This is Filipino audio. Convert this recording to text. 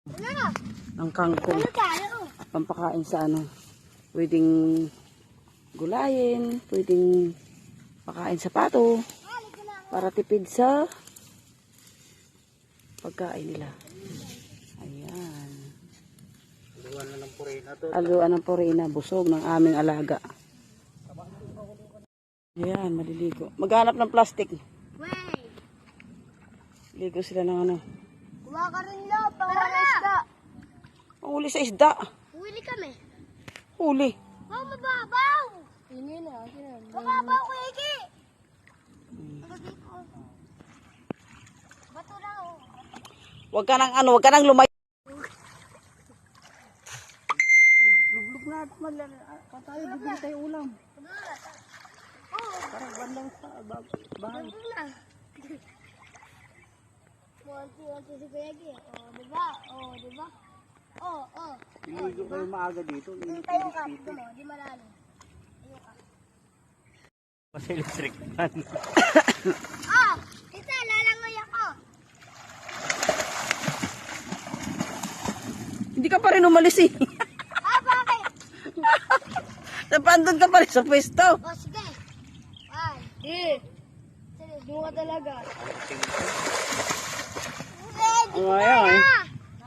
Ang kangkong. Pampakain sa ano. Pwedeng gulayin. Pwedeng pakain sa pato. Para tipid sa pagkain nila. Ayan. Aluan na ng purina to. Aluan ng purina. Busog ng aming alaga. Ayan, maliligo. Maghanap ng plastic. Ligo sila ng ano. Kuha ka rin lo, panghuli isda. Panghuli sa isda. Huli kami. Huli. Oh, mababaw. Hindi na, mababaw ko, Eki. Bato lang, oh. Huwag ka nang ano, huwag ka nang lumayo. Luglug na, tayo, bibili tayo ulam. Parang bandang sa bahay. Wanti si Kuya Eki. Oh, diba? Oh, diba? Oh, oh. Iligo kayo maaga dito. Tayo ka, mo, di malalim. Tayo ka. Mas electric fan. Oh, isa, lalangoy ako. Hindi ka pa rin umalis eh. Ah, bakit? Napandun ka pa rin sa pwesto. Oh, sige. Ay. Sige, doon ka talaga. Oh, ayan.